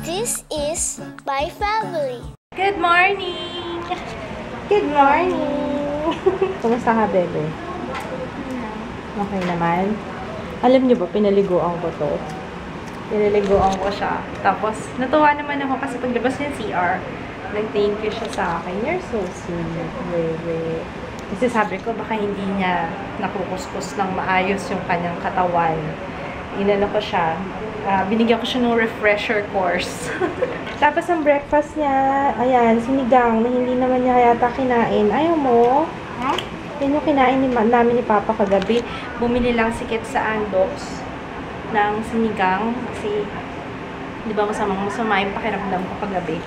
This is my family. Good morning! Good morning! Kumusta ka, bebe? Okay naman? Alam niyo ba, pinaliguan ko to. Pinaliguan ko siya. Tapos, natuwa naman ako kasi paglabas niya CR, nag-thank you siya sa akin. You're so sweet, bebe. Kasi sabi ko, baka hindi niya nakukuskus ng maayos yung kanyang katawan. Inano ko siya. Binigyan ko siya ng refresher course. Tapos ang breakfast niya, ayan, sinigang na hindi naman niya yata kinain. Ayaw mo? Huh? Yan yung kinain namin ni Papa kagabi. Bumili lang si Kit sa Andox ng sinigang. Kasi, di ba masama yung pakiramdam ko kagabi.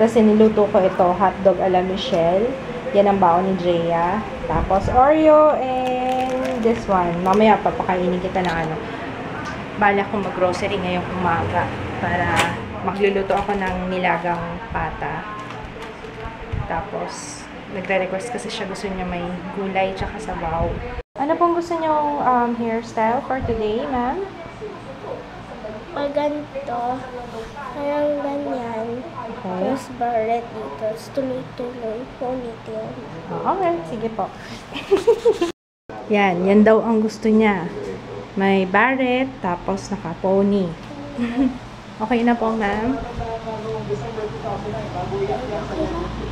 Tapos niluto ko ito, hotdog a la Michelle. Yan ang baon ni Jaya. Tapos Oreo and this one. Mamaya papakainin kita ng ano. Bala kong mag-grocery ngayong umaga para magluluto ako ng nilagang pata. Tapos, nagre-request kasi siya gusto niya may gulay tsaka sabaw. Ano pong gusto niyong hairstyle for today, ma'am? Ganito. Parang ganyan. Okay. Tapos barret dito. Tapos tuloy-tuloy. Ponytail. Okay, sige po. yan daw ang gusto niya. May barret, tapos naka-pony. Okay na po, ma'am?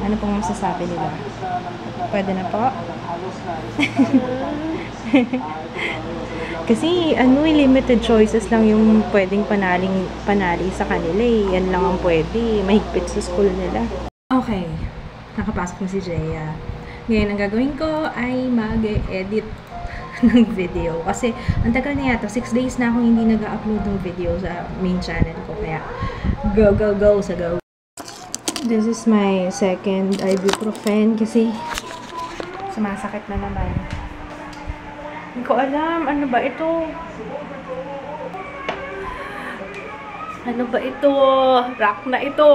Ano pong masasabi nila? Pwede na po? Kasi, limited choices lang yung pwedeng panali sa kanila eh. Yan lang ang pwede. Mahigpit sa school nila. Okay. Nakapasok na si Jaya. Ngayon, ang gagawin ko ay mag-edit ng video. Kasi, ang tagal na yata. 6 days na akong hindi nag-upload ng video sa main channel ko. Kaya, go sa go. This is my second ibuprofen kasi sumasakit na naman. Hindi ko alam. Ano ba ito? Ano ba ito? Rock na ito!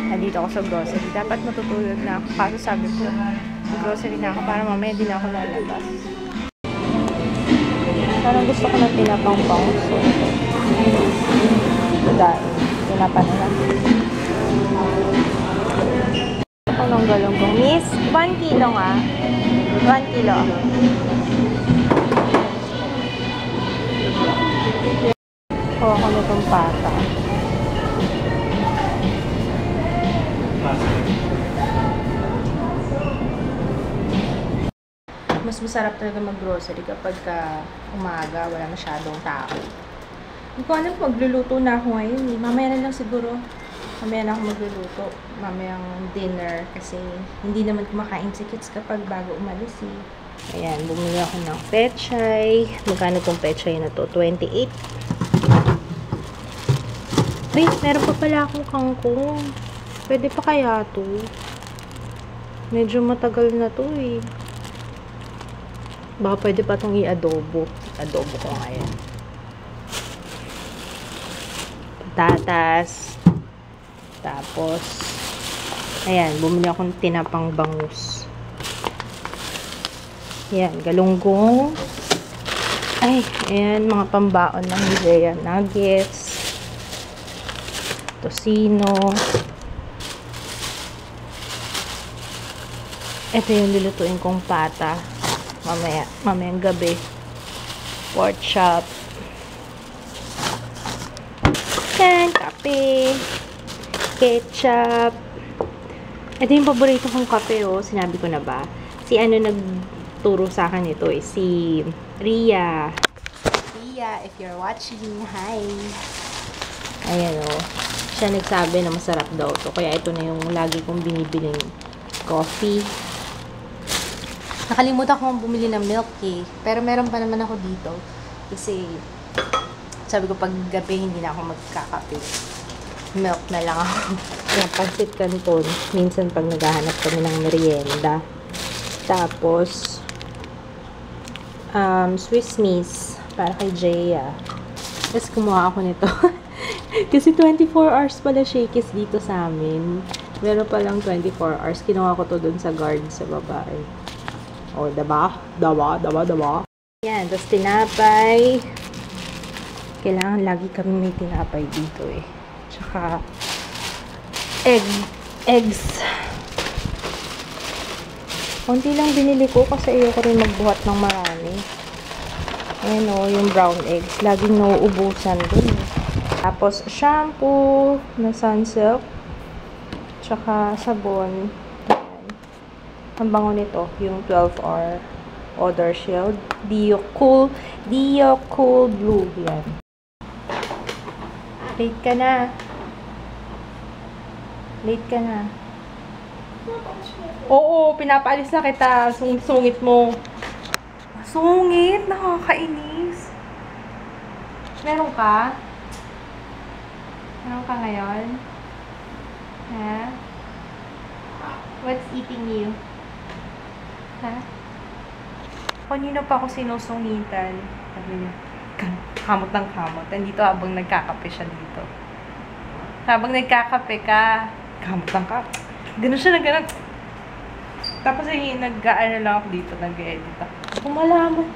Nandito ako sa grocery. Dapat matutulog na ako. Kaso sabi ko, grocery na ako para mamaya din ako lalabas. Parang gusto ko ng tinapang-pang. So, dahil tinapa na lang. Ako ng galonggong. Miss, 1 kilo nga. 1 kilo. Kuha ko na itong pata. Mas masarap talaga mag-grocery kapag umaga, wala masyadong tao. Hindi ko alam, magluluto na ako ngayon eh. Mamaya na lang siguro. Mamaya na ako magluluto. Mamayang dinner kasi hindi naman kumakain si Kits kapag bago umalis eh. Ayan, bumili ako ng pechay. Magkano tong pechay na to? 28. Wait, meron pa pala akong kangkong. Pwede pa kaya to? Medyo matagal na to eh. Baka pwede pa itong i-adobo. Adobo ko ngayon. Patatas. Tapos, ayan, bumili akong tinapang bangus. Ayan, galunggong. Ay, ayan, mga pambaon ng Jaya nuggets. Tocino. Ito yung lulutuin kong pata. Mamayang gabi. Pork chop. Yan, kape. Ketchup. Ito yung paborito kong kape, oh. Sinabi ko na ba? Si nagturo sa akin ito, eh. Si Ria. Ria, if you're watching, hi. Ayan, oh. Siya nagsabi na masarap daw to. Kaya ito na yung lagi kong binibiling coffee. Nakalimutan kong bumili ng milk eh. Pero meron pa naman ako dito. Kasi, sabi ko pag gabi hindi na ako magkakape. Milk na lang ako. Yung pansit canton. Minsan pag naghahanap kami ng merienda. Tapos, Swiss Miss. Para kay Jaya. Tapos kumuha ako nito. Kasi 24 hours pala Shakey's dito sa amin. Meron palang 24 hours. Kinuha ko to dun sa guard sa babae. O, diba? Yan, tapos tinapay. Kailangan lagi kami may tinapay dito eh. Tsaka, eggs. Konti lang binili ko kasi ayoko rin magbuhat ng marami. Ayan o, yung brown eggs. Laging nauubusan dun eh. Tapos, shampoo na Sunsilk. Tsaka, sabon. Ayan. Ang bango nito, yung 12-hour Odor Shield. Dio Cool Blue. Yan. Late ka na. Oo, pinapaalis na kita. Sungit mo. Sungit? Nakakainis. Meron ka? Meron ka ngayon? Ha? What's eating you? Ha? Kanina pa ako sinusungitan. Sabi niya, kamot ng kamot. Nandito habang nagkakape siya dito. Habang nagkakape ka, kamot ng kamot. Ganun siya na ganun. Tapos ay nag-ano lang ako dito, nag-edit ako. Kumalaman.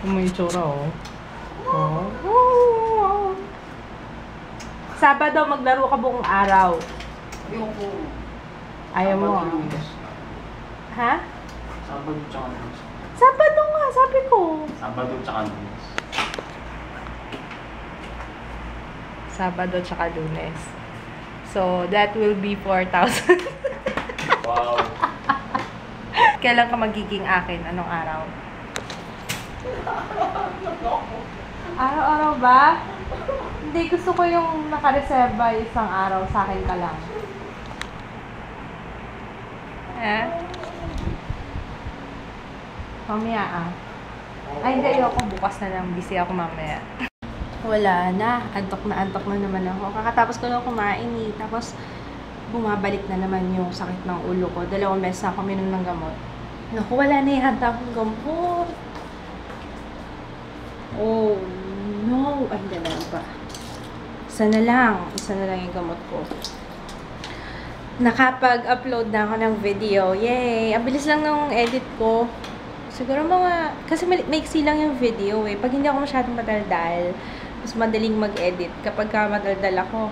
May tsura, oh. Oh. Sabado, maglaro ka buong araw. Ayoko. Ayaw mo, ah. Ha? Sabado tsaka Lunes. Sabado nga, sabi ko. Sabado tsaka Lunes. Sabado tsaka Lunes. So, that will be 4,000. Wow. Kailan ka magiging akin? Anong araw? Araw-araw ba? Hindi, gusto ko yung nakareserva isang araw sa akin ka lang. Mamaya Ay, hindi. Ayoko. Bukas na lang. Busy ako mamaya. Wala na. Antok na naman ako. Kakatapos ko lang kumain eh. Tapos, bumabalik na naman yung sakit ng ulo ko. 2 beses na ako minom ng gamot. Naku, wala na yung handa akong gamot. Oh, no. Ay, dalawa pa. Isa na lang yung gamot ko. Nakapag-upload na ako ng video. Yay! Ang bilis lang ng edit ko. Siguro kasi maiksi lang yung video eh. Pag hindi ako masyadong madaldal, mas madaling mag-edit. Kapag madaldal ako,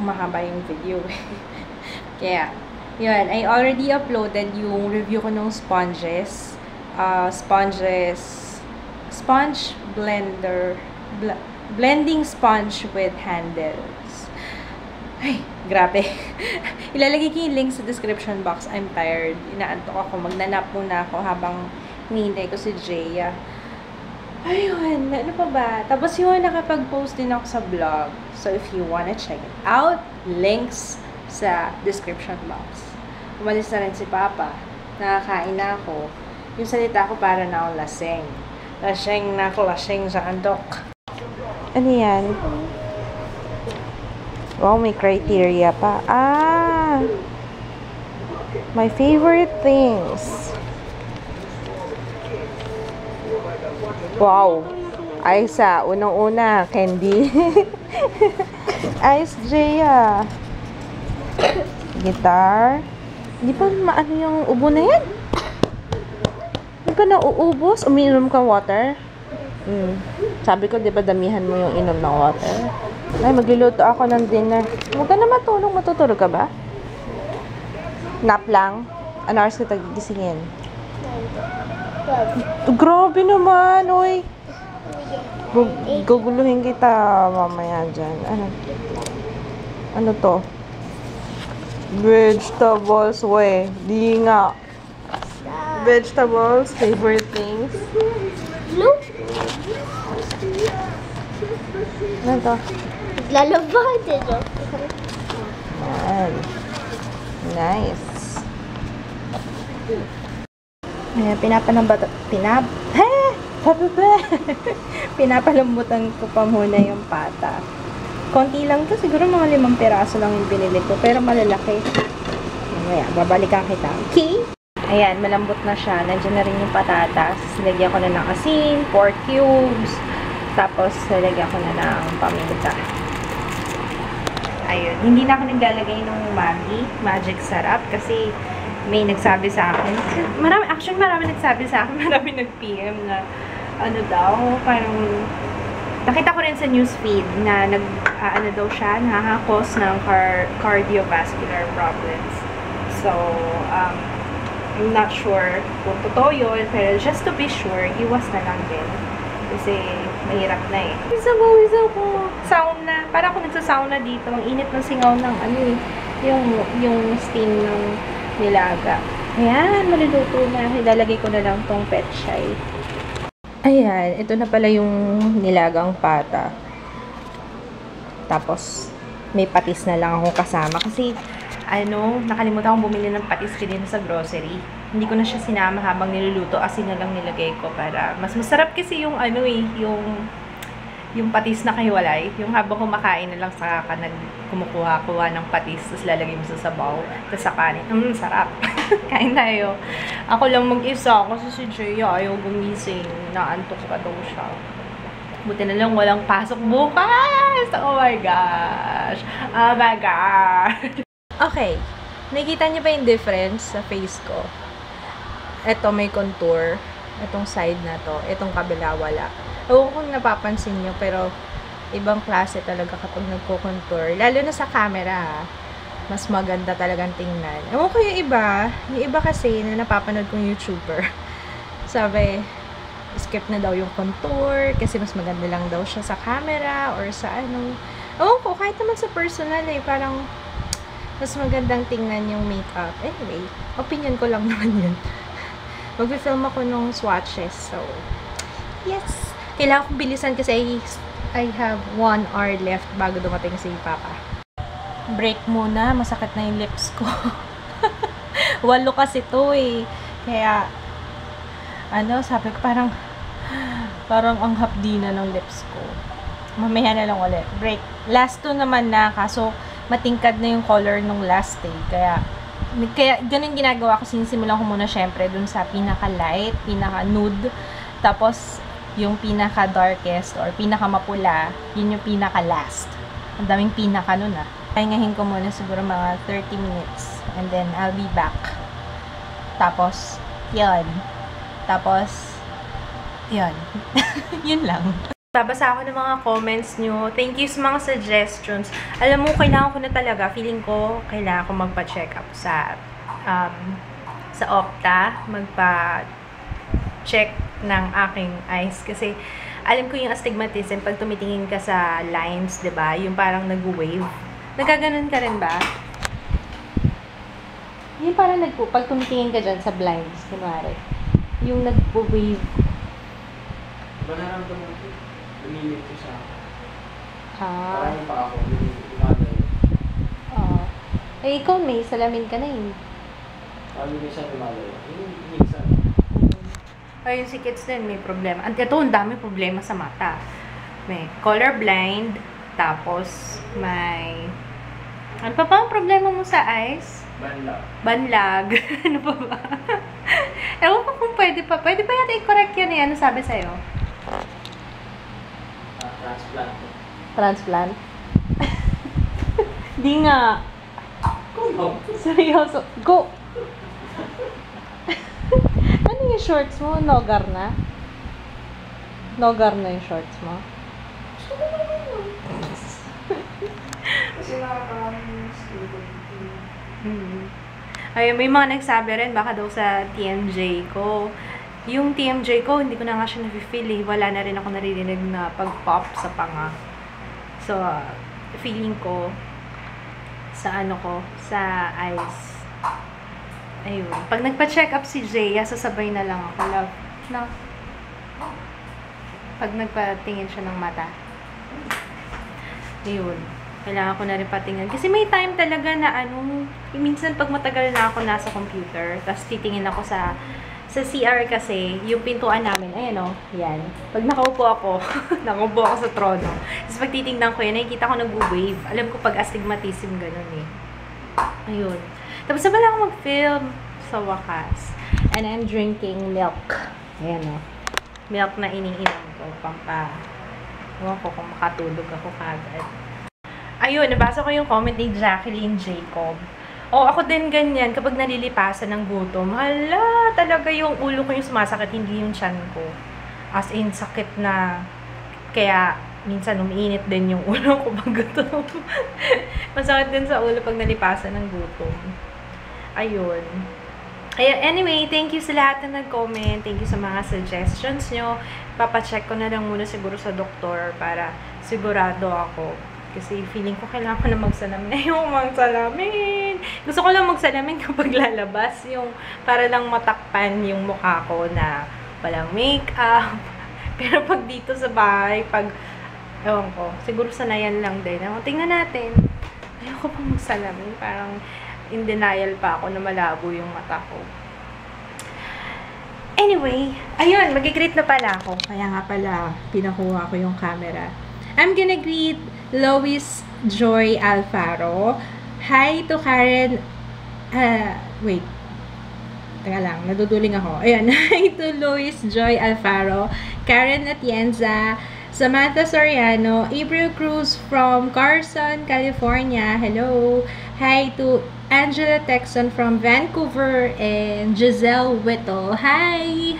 mahaba yung video eh. Kaya, yun. I already uploaded yung review ko ng sponges. Sponge blender. Blending sponge with handles. Ay, grabe. Ilalagay ko yung link sa description box. I'm tired. Inaantok ako. Magnanap muna ako habang hinihintay ko si Jaya. Ayun. Ano pa ba? Tapos yun, nakapag-post din ako sa vlog. So, if you wanna check it out, links sa description box. Umalis na rin si Papa. Nakakain na ako. Yung salita ko para na akong laseng. Laseng sa antok. Ano yan? Wow, may criteria pa. My favorite things. Wow. Aisa, unang-una, candy. Ice Jaya. Guitar. Di ba maano yung ubo na yan? Di ba nauubos? Umiinom ka water? Sabi ko, di ba damihan mo yung inom ng water? Ay, magluluto ako ng dinner. Huwag ka na matulog. Matutulog ka ba? Nap lang? Ano oras kita gigisingin? Grabe naman, oy. Guguluhin kita mamaya dyan. Ano to? Vegetables, we. Di nga. Vegetables, favorite things. Blue? Ano to? Lalabas ito. Ayan. Nice. Ayan, pinapalambutan ko pa muna yung pata. Konti lang to. Siguro mga 5 piraso lang yung binili ko. Pero malalaki. Ayan, babalikan kita. Okay? Ayan, malambot na siya. Nandiyan na rin yung patatas. Lagyan ko na ng asin, pork cubes. Tapos, lagyan ko na ng paminta. Ayun. Hindi na ako naglalagay ng magic sarap kasi may nagsabi sa akin. Marami nagsabi sa akin. Marami nag-PM na, ano daw, parang, nakita ko rin sa newsfeed na ano daw siya, nakakos ng cardiovascular problems. So, I'm not sure kung totoo yun, pero just to be sure, iwas na lang din. Kasi, mahirap na eh. Isa ko. Sauna. Parang ako nagsasauna dito. Ang init ng singaw ng yung steam ng nilaga. Ayan, maluluto na. Ilalagay ko na lang tong petchay. Ayan, ito na pala yung nilagang pata. Tapos, may patis na lang akong kasama. Kasi, nakalimutan akong bumili ng patis ko din sa grocery. Hindi ko na siya sinama habang niluluto. Asin na lang nilagay ko para mas masarap kasi yung yung patis na kahiwalay. Yung habang kumakain na lang sa ka kumukuha ng patis, tapos lalagay mo sa sabaw, tapos sa kanin. Sarap. Kain tayo. Ako lang mag-isa kasi si Jaya ayaw gumising. Naantok pa daw siya. Buti na lang walang pasok bukas. Oh my gosh. Oh my gosh. Okay. Nakikita niyo ba yung difference sa face ko? Ito may contour. Itong side na to. Itong kabila wala. Ewan kung napapansin nyo, pero ibang klase talaga kapag nagko-contour. Lalo na sa camera, mas maganda talagang tingnan. Ewan ko yung iba kasi na napapanood kong YouTuber. Sabi, skip na daw yung contour kasi mas maganda lang daw siya sa camera or sa ano. Ewan ko, kahit naman sa personal parang mas magandang tingnan yung makeup. Anyway, opinion ko lang naman yun. Mag-film ako nung swatches. So, yes. Kailangan kong bilisan kasi I have 1 hour left bago dumating si Papa. Break muna. Masakit na yung lips ko. 8 kasi to eh. Kaya, sabi ko parang ang hapdi na ng lips ko. Mamaya na lang ulit. Break. Last 2 naman na. Kaso, matingkad na yung color nung last day. Kaya ganun ginagawa ko. Sinisimulan ko muna syempre dun sa pinaka-light, pinaka-nude. Tapos, yung pinaka-darkest or pinaka-mapula, yun yung pinaka-last. Ang daming pinaka nun Pahingahin ko muna siguro mga 30 minutes. And then, I'll be back. Tapos, yun. Yun lang. Babasa ako ng mga comments nyo. Thank you sa mga suggestions. Alam mo, kailangan ko na talaga. Feeling ko, kailangan ko magpa-check up sa Opta. Magpa-check ng aking eyes. Kasi, alam ko yung astigmatism, pag tumitingin ka sa lines, diba? Yung parang nag-wave. Nagkaganon ka rin ba? Yung parang pag tumitingin ka dyan sa blinds, kunwari. Yung nag-wave. Ba naramdaman ko? Lumilit ko siya. Parang pa ako. Ikaw may salamin ka na yun. Parang hindi siya lumalayo. Minsan. Ayun, si kids din may problema. At ito, ang dami problema sa mata. May colorblind, tapos may... Ano pa ang problema mo sa eyes? Banlag. Ano pa ba? Ewan ko kung pwede pa. Pwede pa yata i-correct yan eh. Ano sabi sa'yo? Transplant? Di nga. Seryoso. Go! Ano yung shorts mo? Nogar na? Nogar na yung shorts mo? Kasi nakakaroon Ay, may mga nagsabi rin, baka daw sa TMJ ko. Yung TMJ ko, hindi ko na nga siya na-feel eh. Wala na rin ako naririnig na pag-pop sa panga. So, feeling ko, sa sa eyes. Ayun. Pag nagpa-check up si Jaya, sasabay na lang ako. Love. No? Pag nagpatingin siya ng mata. Ayun. Kailangan ko na rin patingin. Kasi may time talaga na minsan pag matagal na ako nasa computer, tapos titingin ako sa CR kasi, yung pintuan namin, ayan yan. Pag nakaupo ako, nakaupo ako sa trono. Tapos pag titingnan ko yan, nakikita ko nag-wave. Alam ko pag astigmatism, ganun eh. Ayun. Tapos sabay lang ako mag-film sa wakas. And I'm drinking milk. Ayan milk na iniinom ko. Ewan ko kung makatulog ako kagad. Ayun, nabasa ko yung comment ni Jacqueline Jacob. O, ako din ganyan. Kapag nalilipasan ng gutom, hala, talaga yung ulo ko yung sumasakit, hindi yung tiyan ko. As in, sakit na. Kaya, minsan umiinit din yung ulo ko pag gutom. Masakit din sa ulo pag nalipasan ng gutom. Ayun. Anyway, thank you sa lahat na nag-comment. Thank you sa mga suggestions nyo. Papacheck ko na lang muna siguro sa doktor para sigurado ako. Kasi feeling ko kailangan ko na magsalamin. Ayun, magsalamin! Gusto ko lang magsalamin kapag lalabas. Yung para lang matakpan yung mukha ko na walang makeup. Pero pag dito sa bahay, pag ewan ko, siguro sanayan lang din. Tingnan natin. Ayoko pa magsalamin. Parang in denial pa ako na malabo yung mata ko. Anyway, ayun, mag-greet na pala ako. Kaya nga pala, pinakuha ko yung camera. I'm gonna greet Lois Joy Alfaro. Hi to Karen. Wait. Teka lang, naduduling ako. Ayan, hi to Lois Joy Alfaro, Karen Atienza, Samantha Soriano, April Cruz from Carson, California. Hello. Hi to Angela Texon from Vancouver and Giselle Whittle. Hi!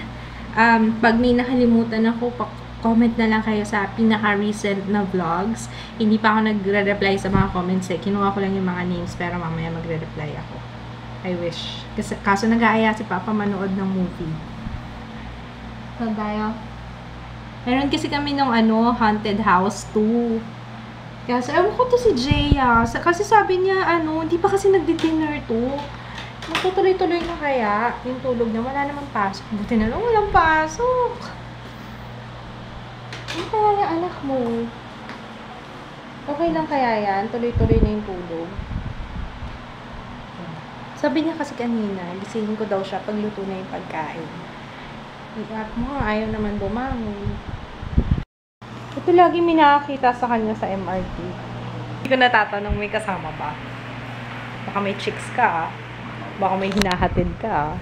Pag may nakalimutan ako, comment na lang kayo sa pinaka-recent na vlogs. Hindi pa ako nagre-reply sa mga comments eh. Kinuha ko lang yung mga names pero mamaya magre-reply ako. I wish. Kaso nag-aaya si Papa manood ng movie. Saan tayo? Meron kasi kami nung Haunted House 2. Kaya ewan ko to si Jaya. Kasi sabi niya, hindi pa kasi nagdi-dinner to. Magtutuloy-tuloy na kaya yung tulog niya. Wala namang pasok. Buti na lang walang pasok. Ano kaya yung anak mo? Okay lang kaya yan? Tuloy-tuloy na yung tulog. Sabi niya kasi kanina, gisingin ko daw siya pagluto na yung pagkain. Iyak mo, ayaw naman bumangon. Ito lagi may nakakita sa kanya sa MRT. Hindi ko natatanong, may kasama ba? Baka may chicks ka, baka may hinahatid ka.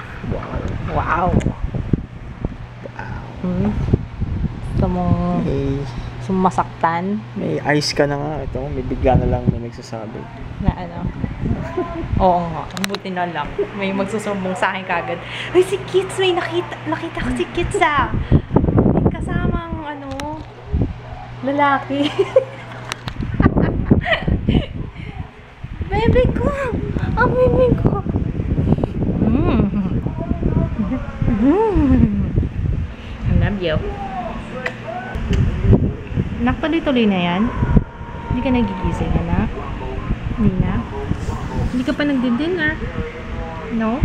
Wow! Gusto mong sumasaktan? May ice ka na nga. Ito, may bigla na lang may nagsasabi. Na Oo nga, buti na lang. May magsusumbong sa akin kagad. Ay, si Kits! May nakita ko si Kits May kasamang lalaki. Bebe ko! Ang bebe ko! I love you. Anak, tuloy-tuloy na yan? Hindi ka nagigising, anak? Hindi na? Hindi ka pa nagdi-dinner? No?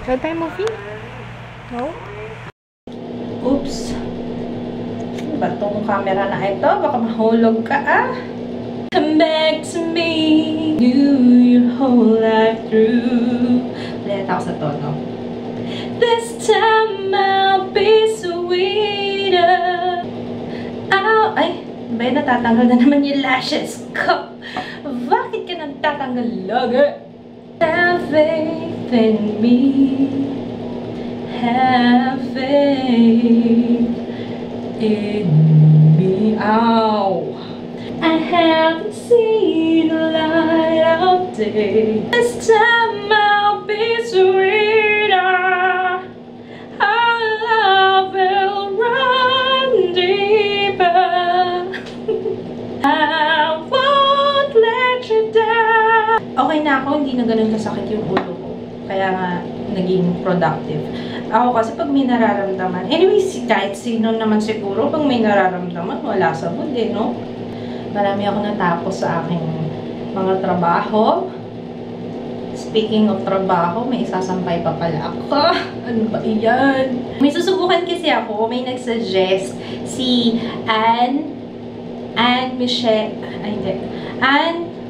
Show tayo movie? No? Oops! Ano ba itong camera na ito? Baka mahulog ka, Come back to me, do your whole life through. Ulit ako sa tono. This time I'll be sweeter. Ay, ba natatanggal na naman yung lashes ko. Bakit ka nagtatanggal lagi? Have faith in me. Have faith in me. Ow! I haven't seen the light of day. This time I'll be sweeter. Our love will run deeper. I won't let you down. Okay na ako, hindi na ganun kasakit yung ulo ko. Kaya nga, naging productive. Ako kasi pag may nararamdaman, anyway, kahit sino naman siguro, pag may nararamdaman, wala sa mood no? Marami ako natapos sa aking mga trabaho. Speaking of trabaho, may isasampay pa pala ako. Ano ba iyan? May susubukan kasi ako, may nagsuggest si Anne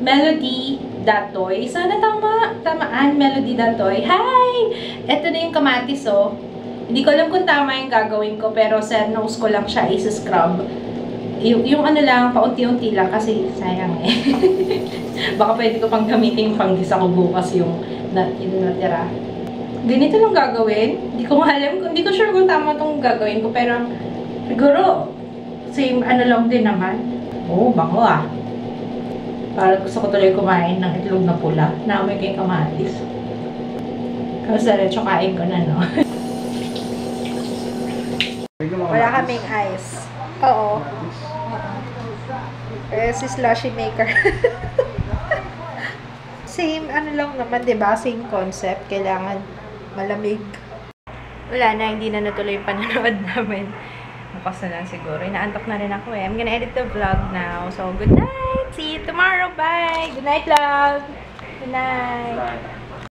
Melody Datoy. Sana tama. Anne Melody Datoy. Hi! Ito na yung kamatis, Hindi ko alam kung tama yung gagawin ko, pero sa nose ko lang siya is-scrub. Yung lang, paunti-unti lang kasi sayang Baka pwede ko pang gamitin panggisa ko bukas yung natira. Ganito lang gagawin. Hindi ko alam, hindi ko sure kung tama itong gagawin ko, pero siguro, same lang din naman. Bango Parang gusto ko tuloy kumain ng itlog na pula na may kay kamatis. Kasi diretso kain ko na, no? Wala kaming ice. Oo. Si slushy maker. Same, ano lang naman, diba? Same concept. Kailangan malamig. Wala na, hindi na natuloy yung panonood namin. Bukas na lang siguro. Inaantok na rin ako eh. I'm gonna edit the vlog now. So, good night! See you tomorrow! Bye! Good night, love! Good night!